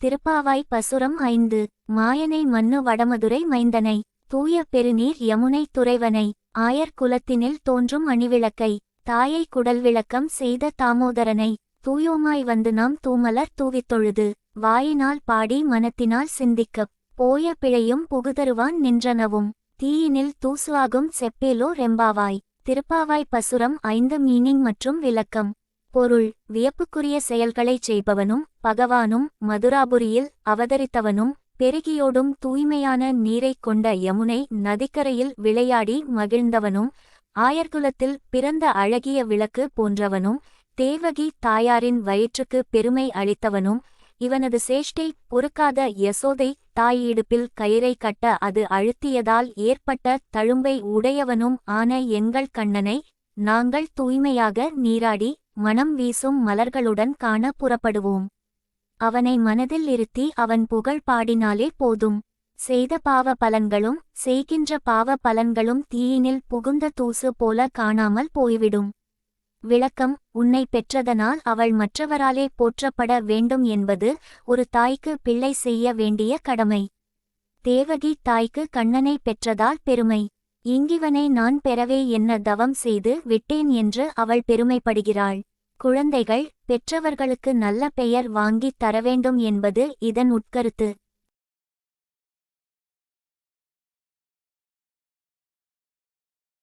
திருப்பாவாய் பசுரம் 5. மாயனை மன்னு வடமதுரை மைந்தனை, தூய பெருநீர் யமுனை துறைவனை, ஆயர் குலத்தினில் தோன்றும் அணிவிளக்கை, தாயை குடல் விளக்கம் செய்த தாமோதரனை, தூயோமாய் வந்து நாம் தூமலர் தூவித்தொழுது, வாயினால் பாடி மனத்தினால் சிந்திக்கப், போய பிழையும் புகுதருவான் நின்றனவும், தீயினில் தூசுவாகும் செப்பேலோ ரெம்பாவாய். திருப்பாவாய் பசுரம் 5 மீனிங் மற்றும் விளக்கம். பொருள்: வியப்புக்குரிய செயல்களைச் செய்பவனும் பகவானும் மதுராபுரியில் அவதரித்தவனும் பெருகியோடும் தூய்மையான நீரைக் கொண்ட யமுனை நதிக்கரையில் விளையாடி மகிழ்ந்தவனும் ஆயர்குலத்தில் பிறந்த அழகிய விளக்கு போன்றவனும் தேவகி தாயாரின் வயிற்றுக்கு பெருமை அளித்தவனும் இவனது சேஷ்டை பொறுக்காத யசோதை தாய் இடுப்பில் கயிறை கட்ட அது அழுத்தியதால் ஏற்பட்ட தழும்பை உடையவனும் ஆன எங்கள் கண்ணனை நாங்கள் தூய்மையாக நீராடி மனம் வீசும் மலர்களுடன் காண புறப்படுவோம். அவனை மனதில் இருத்தி அவன் புகழ் பாடினாலே போதும். செய்த பாவ பலன்களும் செய்கின்ற பாவ பலன்களும் தீயினில் புகுந்த தூசு போல காணாமல் போய்விடும். விளக்கம்: உன்னை பெற்றதனால் அவள் மற்றவராலே போற்றப்பட வேண்டும் என்பது ஒரு தாய்க்கு பிள்ளை செய்ய வேண்டிய கடமை. தேவகி தாய்க்கு கண்ணனை பெற்றதால் பெருமை. இங்கிவனை நான் பெறவே என்ன தவம் செய்து விட்டேன் என்று அவள் பெருமைப்படுகிறாள். குழந்தைகள் பெற்றவர்களுக்கு நல்ல பெயர் வாங்கித் தரவேண்டும் என்பது இதன் உட்கருத்து.